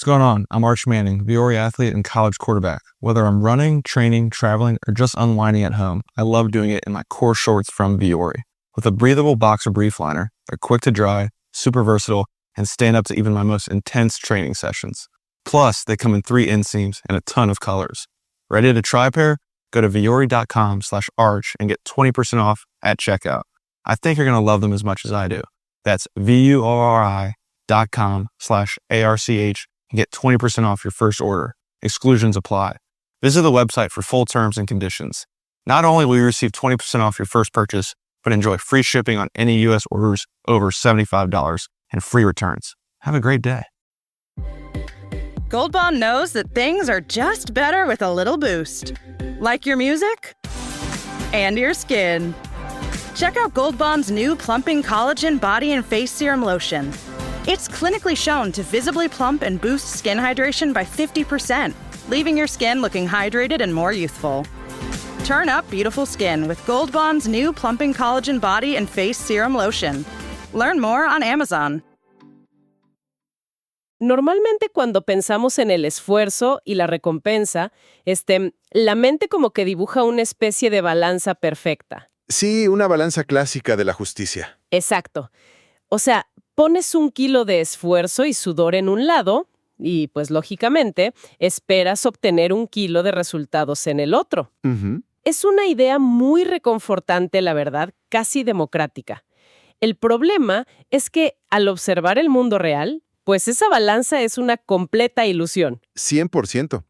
going on? I'm Arch Manning, Viore athlete and college quarterback. Whether I'm running, training, traveling, or just unwinding at home, I love doing it in my core shorts from Viore. With a breathable boxer brief liner, they're quick to dry, super versatile, and stand up to even my most intense training sessions. Plus, they come in 3 inseams and a ton of colors. Ready to try a pair? Go to viore.com/arch and get 20% off at checkout. I think you're going to love them as much as I do. That's VUORI.com/ARCH and get 20% off your first order. Exclusions apply. Visit the website for full terms and conditions. Not only will you receive 20% off your first purchase, but enjoy free shipping on any U.S. orders over $75 and free returns. Have a great day. Gold Bond knows that things are just better with a little boost. Like your music? And your skin. Check out Gold Bond's new Plumping Collagen Body and Face Serum Lotion. It's clinically shown to visibly plump and boost skin hydration by 50%, leaving your skin looking hydrated and more youthful. Turn up beautiful skin with Gold Bond's new Plumping Collagen Body and Face Serum Lotion. Learn more on Amazon. Normalmente cuando pensamos en el esfuerzo y la recompensa, la mente como que dibuja una especie de balanza perfecta. Sí, una balanza clásica de la justicia. Exacto. O sea, pones 1 kilo de esfuerzo y sudor en un lado y, pues lógicamente, esperas obtener 1 kilo de resultados en el otro. Es una idea muy reconfortante, la verdad, casi democrática. El problema es que, al observar el mundo real, pues esa balanza es una completa ilusión. 100%.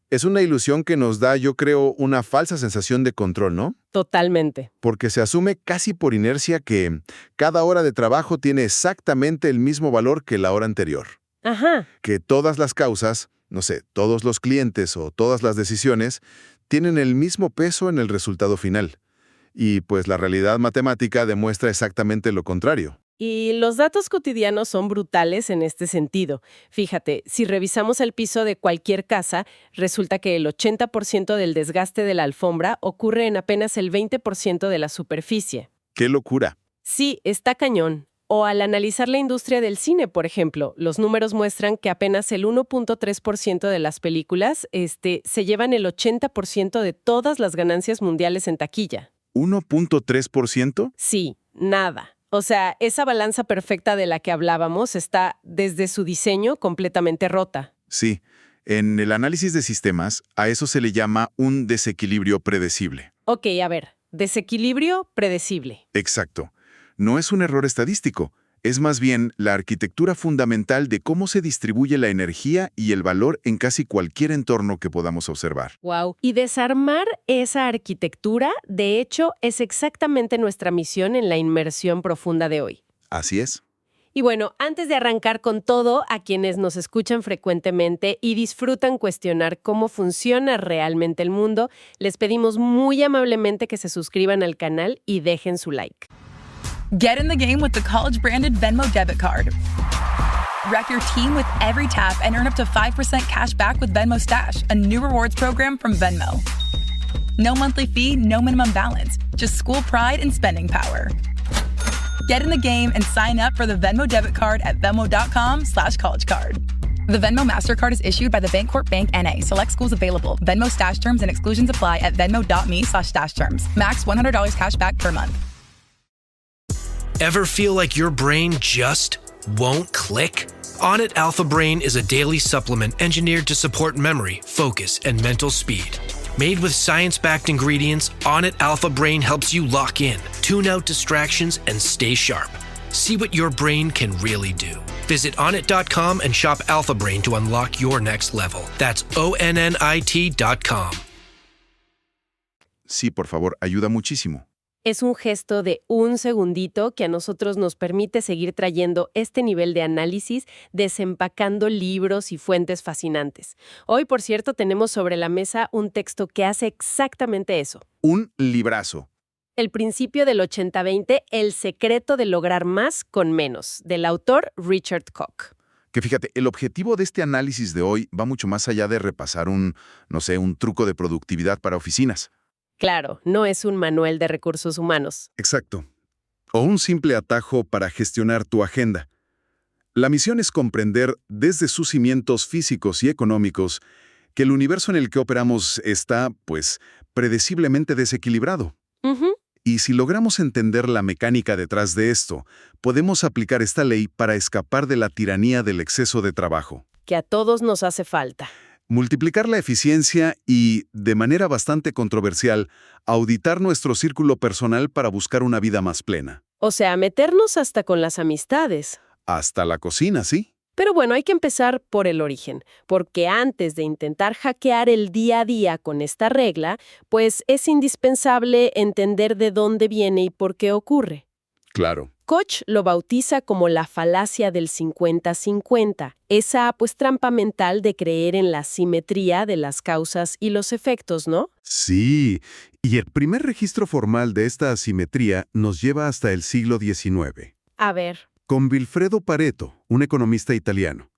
Es una ilusión que nos da, yo creo, una falsa sensación de control, ¿no? Totalmente. Porque se asume casi por inercia que cada hora de trabajo tiene exactamente el mismo valor que la hora anterior. Ajá. Que todas las causas, no sé, todos los clientes o todas las decisiones, tienen el mismo peso en el resultado final. Y pues la realidad matemática demuestra exactamente lo contrario. Y los datos cotidianos son brutales en este sentido. Fíjate, si revisamos el piso de cualquier casa, resulta que el 80% del desgaste de la alfombra ocurre en apenas el 20% de la superficie. ¡Qué locura! Sí, está cañón. O al analizar la industria del cine, por ejemplo, los números muestran que apenas el 1.3% de las películas se llevan el 80% de todas las ganancias mundiales en taquilla. ¿1.3%? Sí, nada. O sea, esa balanza perfecta de la que hablábamos está, desde su diseño, completamente rota. Sí. En el análisis de sistemas, a eso se le llama un desequilibrio predecible. Ok, a ver. Desequilibrio predecible. Exacto. No es un error estadístico. Es más bien la arquitectura fundamental de cómo se distribuye la energía y el valor en casi cualquier entorno que podamos observar. Wow. Y desarmar esa arquitectura, de hecho, es exactamente nuestra misión en la inmersión profunda de hoy. Así es. Y bueno, antes de arrancar con todo, a quienes nos escuchan frecuentemente y disfrutan cuestionar cómo funciona realmente el mundo, les pedimos muy amablemente que se suscriban al canal y dejen su like. Get in the game with the college-branded Venmo debit card. Wreck your team with every tap and earn up to 5% cash back with Venmo Stash, a new rewards program from Venmo. No monthly fee, no minimum balance, just school pride and spending power. Get in the game and sign up for the Venmo debit card at venmo.com/collegecard. The Venmo MasterCard is issued by the Bancorp Bank N.A. Select schools available. Venmo Stash terms and exclusions apply at venmo.me/stash terms. Max $100 cash back per month. Ever feel like your brain just won't click? Onnit Alpha Brain is a daily supplement engineered to support memory, focus, and mental speed. Made with science-backed ingredients, Onnit Alpha Brain helps you lock in, tune out distractions, and stay sharp. See what your brain can really do. Visit onnit.com and shop Alpha Brain to unlock your next level. That's ONNIT.com. Sí, por favor, ayuda muchísimo. Es un gesto de un segundito que a nosotros nos permite seguir trayendo este nivel de análisis, desempacando libros y fuentes fascinantes. Hoy, por cierto, tenemos sobre la mesa un texto que hace exactamente eso. Un librazo. El principio del 80-20, el secreto de lograr más con menos, del autor Richard Koch. Que fíjate, el objetivo de este análisis de hoy va mucho más allá de repasar un truco de productividad para oficinas. Claro, no es un manual de recursos humanos. Exacto. O un simple atajo para gestionar tu agenda. La misión es comprender desde sus cimientos físicos y económicos que el universo en el que operamos está, pues, predeciblemente desequilibrado. Ujú. Y si logramos entender la mecánica detrás de esto, podemos aplicar esta ley para escapar de la tiranía del exceso de trabajo. Que a todos nos hace falta. Multiplicar la eficiencia y, de manera bastante controversial, auditar nuestro círculo personal para buscar una vida más plena. O sea, meternos hasta con las amistades. Hasta la cocina, ¿sí? Pero bueno, hay que empezar por el origen, porque antes de intentar hackear el día a día con esta regla, pues es indispensable entender de dónde viene y por qué ocurre. Claro. Koch lo bautiza como la falacia del 50-50, esa pues trampa mental de creer en la simetría de las causas y los efectos, ¿no? Sí, y el primer registro formal de esta asimetría nos lleva hasta el siglo XIX. A ver. Con Vilfredo Pareto, un economista italiano.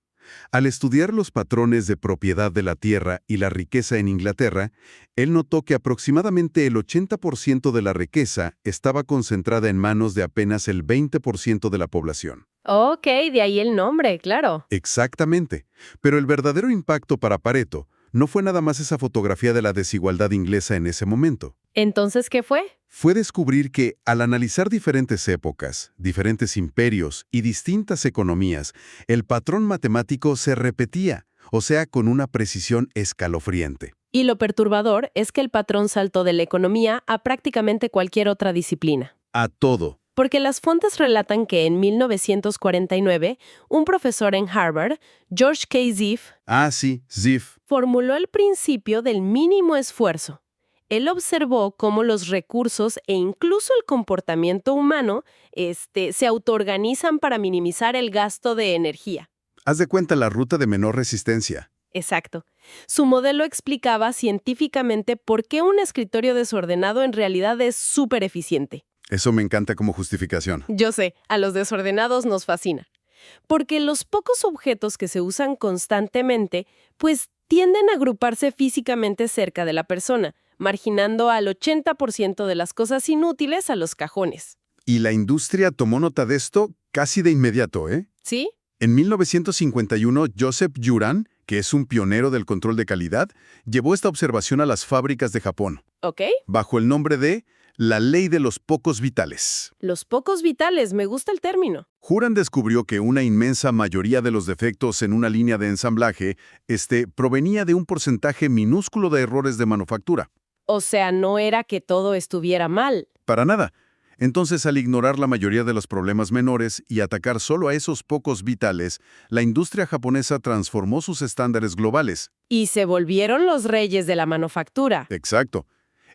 Al estudiar los patrones de propiedad de la tierra y la riqueza en Inglaterra, él notó que aproximadamente el 80% de la riqueza estaba concentrada en manos de apenas el 20% de la población. Ok, de ahí el nombre, claro. Exactamente. Pero el verdadero impacto para Pareto no fue nada más esa fotografía de la desigualdad inglesa en ese momento. ¿Entonces qué fue? Fue descubrir que, al analizar diferentes épocas, diferentes imperios y distintas economías, el patrón matemático se repetía, o sea, con una precisión escalofriante. Y lo perturbador es que el patrón saltó de la economía a prácticamente cualquier otra disciplina. A todo. Porque las fuentes relatan que en 1949, un profesor en Harvard, George K. Ziff, Sí, Ziff. formuló el principio del mínimo esfuerzo. Él observó cómo los recursos e incluso el comportamiento humano se autoorganizan para minimizar el gasto de energía. Haz de cuenta la ruta de menor resistencia. Exacto. Su modelo explicaba científicamente por qué un escritorio desordenado en realidad es súper eficiente. Eso me encanta como justificación. Yo sé, a los desordenados nos fascina. Porque los pocos objetos que se usan constantemente, pues tienden a agruparse físicamente cerca de la persona, marginando al 80% de las cosas inútiles a los cajones. Y la industria tomó nota de esto casi de inmediato, ¿eh? ¿Sí? En 1951, Joseph Juran, que es un pionero del control de calidad, llevó esta observación a las fábricas de Japón, ¿Ok? bajo el nombre de la ley de los pocos vitales. Los pocos vitales, me gusta el término. Juran descubrió que una inmensa mayoría de los defectos en una línea de ensamblaje provenía de un porcentaje minúsculo de errores de manufactura. O sea, no era que todo estuviera mal. Para nada. Entonces, al ignorar la mayoría de los problemas menores y atacar solo a esos pocos vitales, la industria japonesa transformó sus estándares globales. Y se volvieron los reyes de la manufactura. Exacto.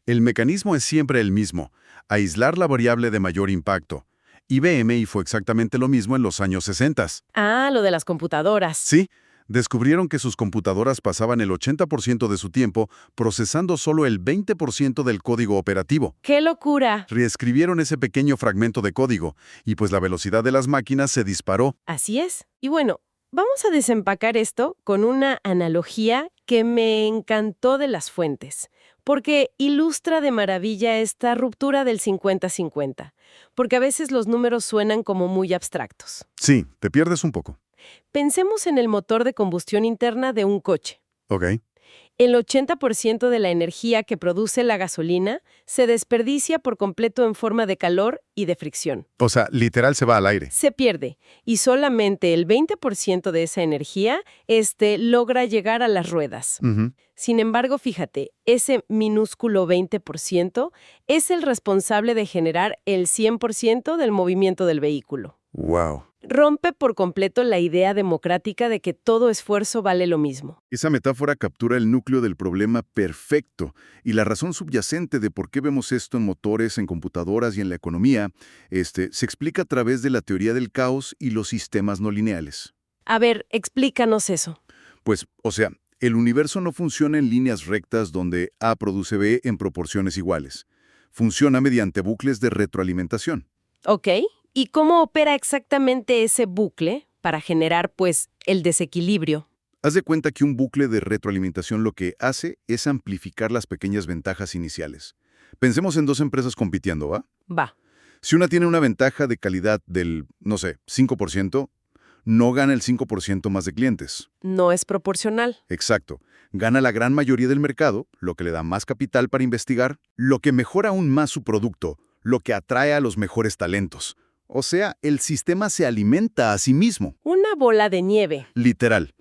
El mecanismo es siempre el mismo, aislar la variable de mayor impacto. IBM fue exactamente lo mismo en los años 60. Ah, lo de las computadoras. Sí, descubrieron que sus computadoras pasaban el 80% de su tiempo procesando solo el 20% del código operativo. ¡Qué locura! Reescribieron ese pequeño fragmento de código y pues la velocidad de las máquinas se disparó. Así es. Y bueno, vamos a desempacar esto con una analogía que me encantó de las fuentes, porque ilustra de maravilla esta ruptura del 50-50, porque a veces los números suenan como muy abstractos. Sí, te pierdes un poco. Pensemos en el motor de combustión interna de un coche. Ok. El 80% de la energía que produce la gasolina se desperdicia por completo en forma de calor y de fricción. O sea, literal se va al aire. Se pierde, y solamente el 20% de esa energía logra llegar a las ruedas. Ujú. Sin embargo, fíjate, ese minúsculo 20% es el responsable de generar el 100% del movimiento del vehículo. Wow. Rompe por completo la idea democrática de que todo esfuerzo vale lo mismo. Esa metáfora captura el núcleo del problema perfecto y la razón subyacente de por qué vemos esto en motores, en computadoras y en la economía, se explica a través de la teoría del caos y los sistemas no lineales. A ver, explícanos eso. Pues, o sea, el universo no funciona en líneas rectas donde A produce B en proporciones iguales. Funciona mediante bucles de retroalimentación. ¿Ok? ¿Y cómo opera exactamente ese bucle para generar, pues, el desequilibrio? Haz de cuenta que un bucle de retroalimentación lo que hace es amplificar las pequeñas ventajas iniciales. Pensemos en dos empresas compitiendo, ¿va? Va. Si una tiene una ventaja de calidad del, no sé, 5%, no gana el 5% más de clientes. No es proporcional. Exacto. Gana la gran mayoría del mercado, lo que le da más capital para investigar, lo que mejora aún más su producto, lo que atrae a los mejores talentos. O sea, el sistema se alimenta a sí mismo. Una bola de nieve. Literal.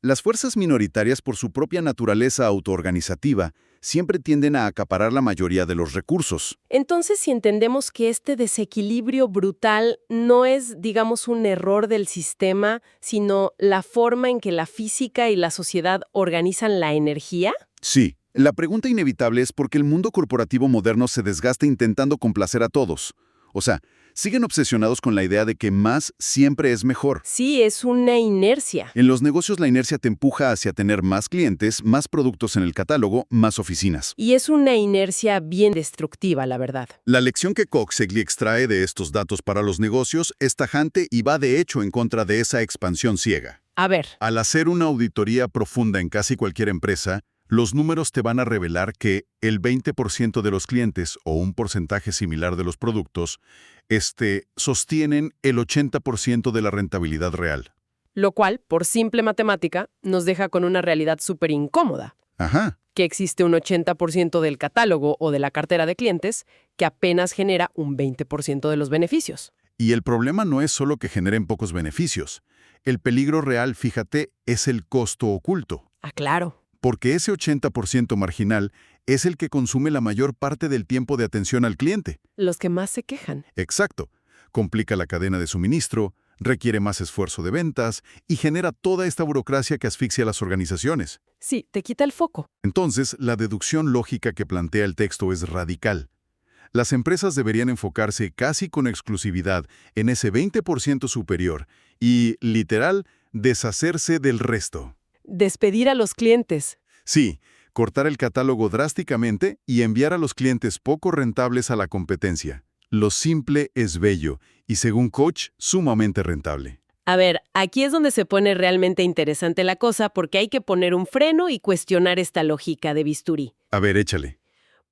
Las fuerzas minoritarias, por su propia naturaleza autoorganizativa, siempre tienden a acaparar la mayoría de los recursos. Entonces, si entendemos que este desequilibrio brutal no es, digamos, un error del sistema, sino la forma en que la física y la sociedad organizan la energía. Sí, la pregunta inevitable es por qué el mundo corporativo moderno se desgasta intentando complacer a todos. O sea, siguen obsesionados con la idea de que más siempre es mejor. Sí, es una inercia. En los negocios la inercia te empuja hacia tener más clientes, más productos en el catálogo, más oficinas. Y es una inercia bien destructiva, la verdad. La lección que Koch-Segli extrae de estos datos para los negocios es tajante y va de hecho en contra de esa expansión ciega. A ver, Al hacer una auditoría profunda en casi cualquier empresa, los números te van a revelar que el 20% de los clientes o un porcentaje similar de los productos sostienen el 80% de la rentabilidad real. lo cual, por simple matemática, nos deja con una realidad súper incómoda. Ajá. Que existe un 80% del catálogo o de la cartera de clientes que apenas genera un 20% de los beneficios. Y el problema no es solo que generen pocos beneficios. El peligro real, fíjate, es el costo oculto. Ah, claro. Porque ese 80% marginal es el que consume la mayor parte del tiempo de atención al cliente. Los que más se quejan. Exacto. Complica la cadena de suministro, requiere más esfuerzo de ventas y genera toda esta burocracia que asfixia a las organizaciones. Sí, te quita el foco. Entonces, la deducción lógica que plantea el texto es radical. Las empresas deberían enfocarse casi con exclusividad en ese 20% superior y, literal, deshacerse del resto. Despedir a los clientes. Sí, cortar el catálogo drásticamente y enviar a los clientes poco rentables a la competencia. Lo simple es bello y, según Koch, sumamente rentable. A ver, aquí es donde se pone realmente interesante la cosa porque hay que poner un freno y cuestionar esta lógica de bisturí. A ver, échale.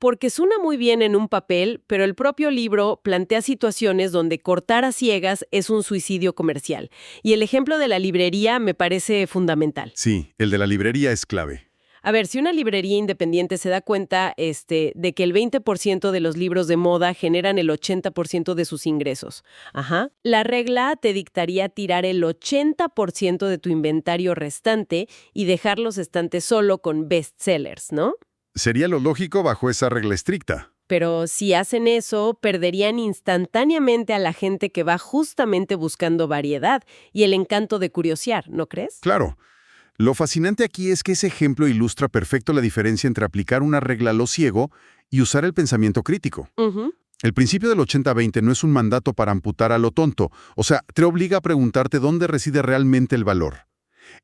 Porque suena muy bien en un papel, pero el propio libro plantea situaciones donde cortar a ciegas es un suicidio comercial. Y el ejemplo de la librería me parece fundamental. Sí, el de la librería es clave. A ver, si una librería independiente se da cuenta de que el 20% de los libros de moda generan el 80% de sus ingresos. Ajá. La regla te dictaría tirar el 80% de tu inventario restante y dejar los estantes solo con bestsellers, ¿no? Sería lo lógico bajo esa regla estricta. Pero si hacen eso, perderían instantáneamente a la gente que va justamente buscando variedad y el encanto de curiosear, ¿no crees? Claro. Lo fascinante aquí es que ese ejemplo ilustra perfecto la diferencia entre aplicar una regla a lo ciego y usar el pensamiento crítico. Ujú. El principio del 80-20 no es un mandato para amputar a lo tonto, o sea, te obliga a preguntarte dónde reside realmente el valor.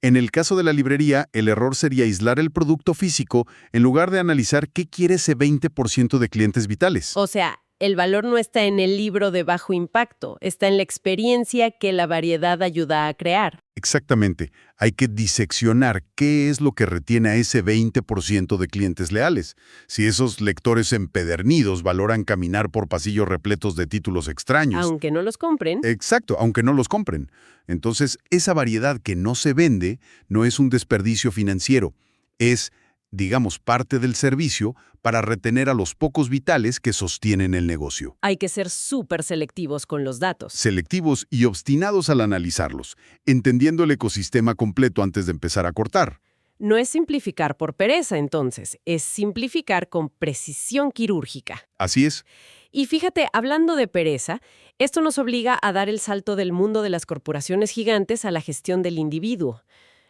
En el caso de la librería, el error sería aislar el producto físico en lugar de analizar qué quiere ese 20% de clientes vitales. O sea, el valor no está en el libro de bajo impacto, está en la experiencia que la variedad ayuda a crear. Exactamente. Hay que diseccionar qué es lo que retiene a ese 20% de clientes leales. Si esos lectores empedernidos valoran caminar por pasillos repletos de títulos extraños. Aunque no los compren. Exacto, aunque no los compren. Entonces, esa variedad que no se vende no es un desperdicio financiero. Es, digamos, parte del servicio para retener a los pocos vitales que sostienen el negocio. Hay que ser súper selectivos con los datos. Selectivos y obstinados al analizarlos, entendiendo el ecosistema completo antes de empezar a cortar. No es simplificar por pereza, entonces, es simplificar con precisión quirúrgica. Así es. Y fíjate, hablando de pereza, esto nos obliga a dar el salto del mundo de las corporaciones gigantes a la gestión del individuo,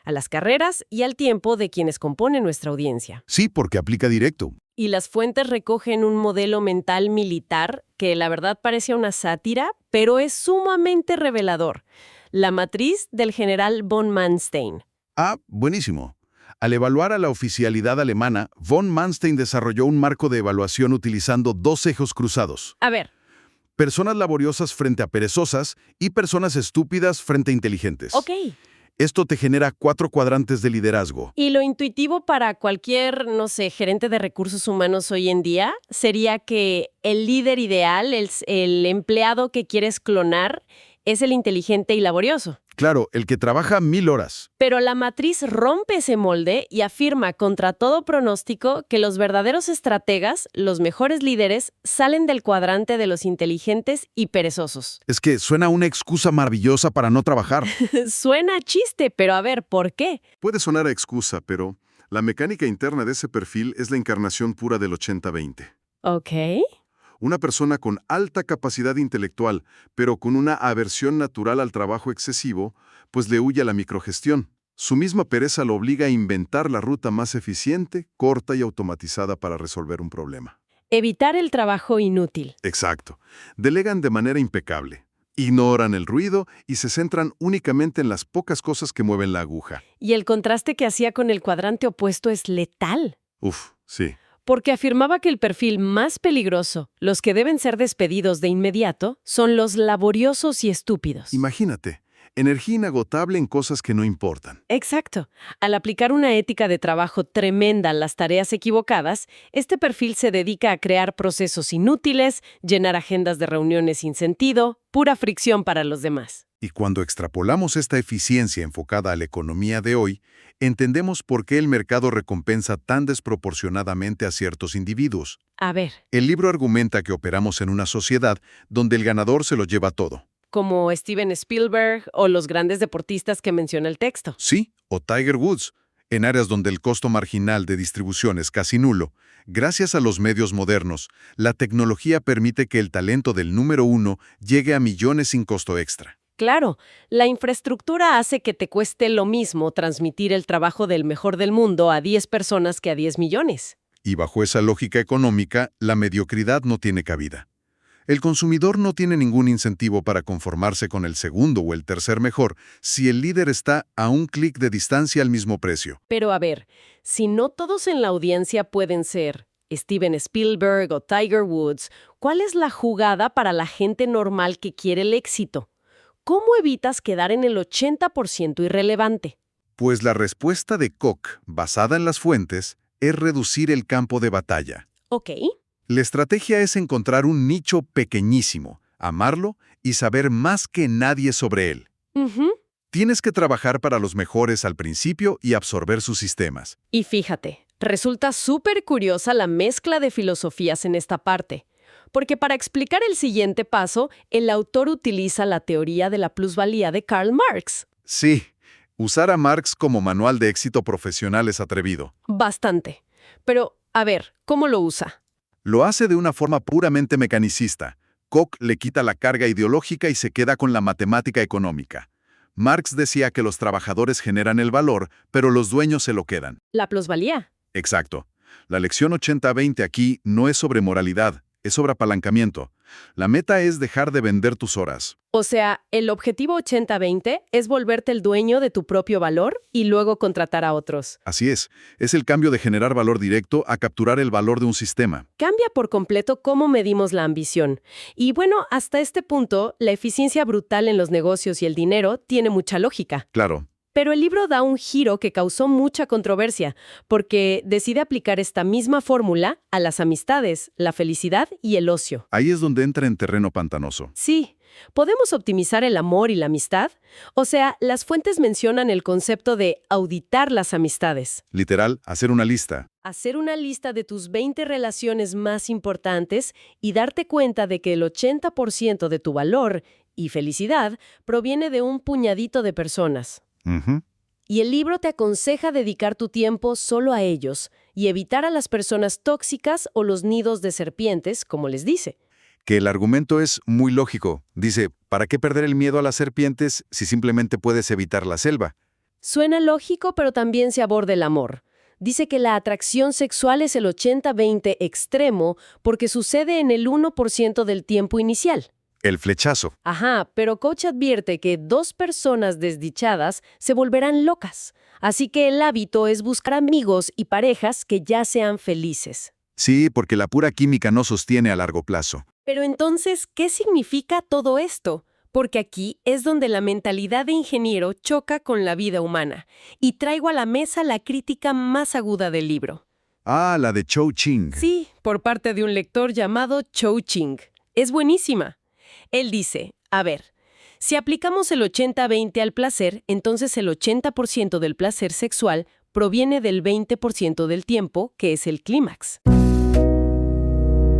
a las carreras y al tiempo de quienes componen nuestra audiencia. Sí, porque aplica directo. Y las fuentes recogen un modelo mental militar que la verdad parece una sátira, pero es sumamente revelador. La matriz del general von Manstein. Ah, buenísimo. Al evaluar a la oficialidad alemana, von Manstein desarrolló un marco de evaluación utilizando dos ejes cruzados. A ver, Personas laboriosas frente a perezosas y personas estúpidas frente a inteligentes. ok. Esto te genera 4 cuadrantes de liderazgo. Y lo intuitivo para cualquier, no sé, gerente de recursos humanos hoy en día sería que el líder ideal, el empleado que quieres clonar, es el inteligente y laborioso. Claro, el que trabaja 1000 horas. Pero la matriz rompe ese molde y afirma contra todo pronóstico que los verdaderos estrategas, los mejores líderes, salen del cuadrante de los inteligentes y perezosos. Es que suena una excusa maravillosa para no trabajar. Suena a chiste, pero a ver, ¿por qué? Puede sonar a excusa, pero la mecánica interna de ese perfil es la encarnación pura del 80-20. Ok. Una persona con alta capacidad intelectual, pero con una aversión natural al trabajo excesivo, pues le huye a la microgestión. Su misma pereza lo obliga a inventar la ruta más eficiente, corta y automatizada para resolver un problema. Evitar el trabajo inútil. Exacto. Delegan de manera impecable. Ignoran el ruido y se centran únicamente en las pocas cosas que mueven la aguja. Y el contraste que hacía con el cuadrante opuesto es letal. Uf, sí. Porque afirmaba que el perfil más peligroso, los que deben ser despedidos de inmediato, son los laboriosos y estúpidos. Imagínate, energía inagotable en cosas que no importan. Exacto. Al aplicar una ética de trabajo tremenda a las tareas equivocadas, este perfil se dedica a crear procesos inútiles, llenar agendas de reuniones sin sentido, pura fricción para los demás. Y cuando extrapolamos esta eficiencia enfocada a la economía de hoy, entendemos por qué el mercado recompensa tan desproporcionadamente a ciertos individuos. A ver, El libro argumenta que operamos en una sociedad donde el ganador se lo lleva todo. como Steven Spielberg o los grandes deportistas que menciona el texto. Sí, o Tiger Woods, en áreas donde el costo marginal de distribución es casi nulo. Gracias a los medios modernos, la tecnología permite que el talento del número 1 llegue a millones sin costo extra. Claro, la infraestructura hace que te cueste lo mismo transmitir el trabajo del mejor del mundo a 10 personas que a 10 millones. Y bajo esa lógica económica, la mediocridad no tiene cabida. El consumidor no tiene ningún incentivo para conformarse con el segundo o el tercer mejor si el líder está a un clic de distancia al mismo precio. Pero a ver, si no todos en la audiencia pueden ser Steven Spielberg o Tiger Woods, ¿cuál es la jugada para la gente normal que quiere el éxito? ¿Cómo evitas quedar en el 80% irrelevante? Pues la respuesta de Koch, basada en las fuentes, es reducir el campo de batalla. Ok. La estrategia es encontrar un nicho pequeñísimo, amarlo y saber más que nadie sobre él. Ujú. Tienes que trabajar para los mejores al principio y absorber sus sistemas. Y fíjate, resulta súper curiosa la mezcla de filosofías en esta parte. Porque para explicar el siguiente paso, el autor utiliza la teoría de la plusvalía de Karl Marx. Sí, usar a Marx como manual de éxito profesional es atrevido. Bastante. Pero, a ver, ¿cómo lo usa? Lo hace de una forma puramente mecanicista. Koch le quita la carga ideológica y se queda con la matemática económica. Marx decía que los trabajadores generan el valor, pero los dueños se lo quedan. La plusvalía. Exacto. La lección 80-20 aquí no es sobre moralidad, es sobre apalancamiento. La meta es dejar de vender tus horas. O sea, el objetivo 80-20 es volverte el dueño de tu propio valor y luego contratar a otros. Así es el cambio de generar valor directo a capturar el valor de un sistema. Cambia por completo cómo medimos la ambición. Y bueno, hasta este punto, la eficiencia brutal en los negocios y el dinero tiene mucha lógica. Claro. Pero el libro da un giro que causó mucha controversia, porque decide aplicar esta misma fórmula a las amistades, la felicidad y el ocio. Ahí es donde entra en terreno pantanoso. Sí, ¿podemos optimizar el amor y la amistad? O sea, las fuentes mencionan el concepto de auditar las amistades. Literal, hacer una lista. Hacer una lista de tus 20 relaciones más importantes y darte cuenta de que el 80% de tu valor y felicidad proviene de un puñadito de personas. Ujú. Y el libro te aconseja dedicar tu tiempo solo a ellos y evitar a las personas tóxicas o los nidos de serpientes, como les dice. Que el argumento es muy lógico. Dice, ¿para qué perder el miedo a las serpientes si simplemente puedes evitar la selva? Suena lógico, pero también se aborda el amor. Dice que la atracción sexual es el 80-20 extremo porque sucede en el 1% del tiempo inicial. El flechazo. Ajá, pero Coach advierte que 2 personas desdichadas se volverán locas. Así que el hábito es buscar amigos y parejas que ya sean felices. Sí, porque la pura química no sostiene a largo plazo. Pero entonces, ¿qué significa todo esto? Porque aquí es donde la mentalidad de ingeniero choca con la vida humana. Y traigo a la mesa la crítica más aguda del libro. Ah, la de Chou Ching. Sí, por parte de un lector llamado Chou Ching. Es buenísima. Él dice, a ver, Si aplicamos el 80-20 al placer, entonces el 80% del placer sexual proviene del 20% del tiempo, que es el clímax.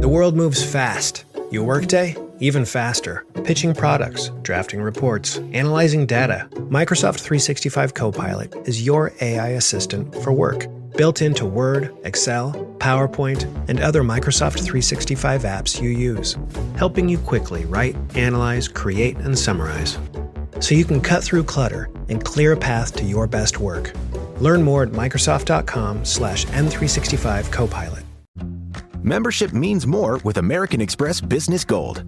The world moves fast. Your workday, even faster. Pitching products, drafting reports, analyzing data. Microsoft 365 Copilot is your AI assistant for work. Built into Word, Excel, PowerPoint, and other Microsoft 365 apps you use. Helping you quickly write, analyze, create, and summarize. So you can cut through clutter and clear a path to your best work. Learn more at Microsoft.com/M365 Copilot. Membership means more with American Express Business Gold.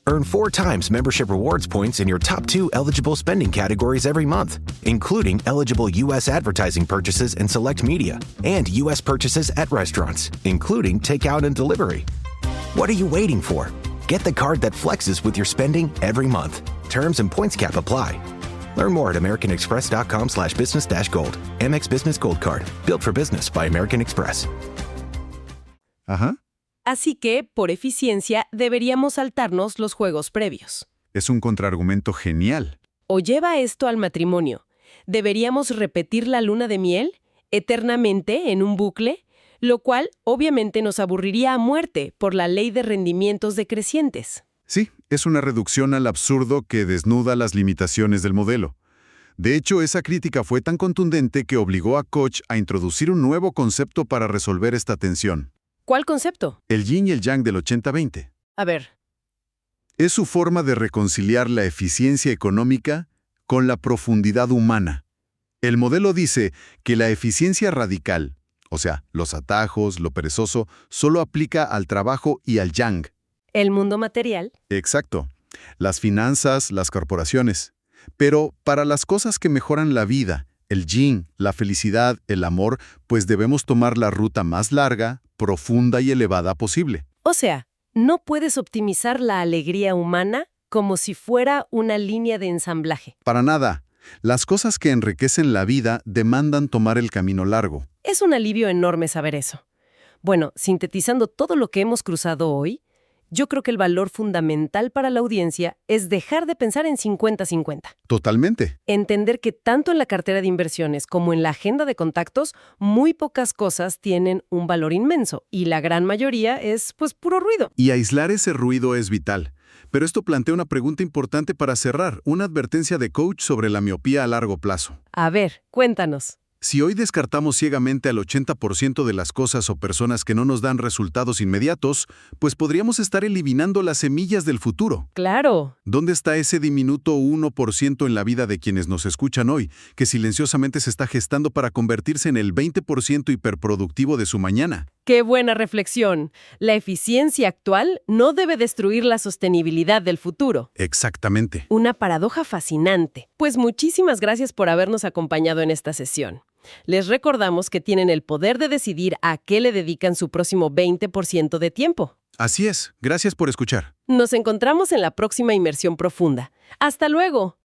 Earn 4 times membership rewards points in your top 2 eligible spending categories every month, including eligible U.S. advertising purchases and select media, and U.S. purchases at restaurants, including takeout and delivery. What are you waiting for? Get the card that flexes with your spending every month. Terms and points cap apply. Learn more at americanexpress.com/business-gold. Amex Business Gold Card. Built for business by American Express. Ajá. Así que, por eficiencia, deberíamos saltarnos los juegos previos. Es un contraargumento genial. O lleva esto al matrimonio. ¿Deberíamos repetir la luna de miel eternamente en un bucle? Lo cual, obviamente, nos aburriría a muerte por la ley de rendimientos decrecientes. Sí, es una reducción al absurdo que desnuda las limitaciones del modelo. De hecho, esa crítica fue tan contundente que obligó a Koch a introducir un nuevo concepto para resolver esta tensión. ¿Cuál concepto? El yin y el yang del 80-20. A ver. Es su forma de reconciliar la eficiencia económica con la profundidad humana. El modelo dice que la eficiencia radical, o sea, los atajos, lo perezoso, solo aplica al trabajo y al yang. ¿El mundo material? Exacto. Las finanzas, las corporaciones. Pero para las cosas que mejoran la vida, el yin, la felicidad, el amor, pues debemos tomar la ruta más larga, profunda y elevada posible. O sea, no puedes optimizar la alegría humana como si fuera una línea de ensamblaje. Para nada. Las cosas que enriquecen la vida demandan tomar el camino largo. Es un alivio enorme saber eso. Bueno, sintetizando todo lo que hemos cruzado hoy, yo creo que el valor fundamental para la audiencia es dejar de pensar en 50-50. Totalmente. Entender que tanto en la cartera de inversiones como en la agenda de contactos, muy pocas cosas tienen un valor inmenso y la gran mayoría es, pues, puro ruido. Y aislar ese ruido es vital. Pero esto plantea una pregunta importante para cerrar, una advertencia de Koch sobre la miopía a largo plazo. A ver, cuéntanos. Si hoy descartamos ciegamente al 80% de las cosas o personas que no nos dan resultados inmediatos, pues podríamos estar eliminando las semillas del futuro. Claro. ¿Dónde está ese diminuto 1% en la vida de quienes nos escuchan hoy, que silenciosamente se está gestando para convertirse en el 20% hiperproductivo de su mañana? ¡Qué buena reflexión! La eficiencia actual no debe destruir la sostenibilidad del futuro. Exactamente. Una paradoja fascinante. Pues muchísimas gracias por habernos acompañado en esta sesión. Les recordamos que tienen el poder de decidir a qué le dedican su próximo 20% de tiempo. Así es. Gracias por escuchar. Nos encontramos en la próxima Inmersión Profunda. ¡Hasta luego!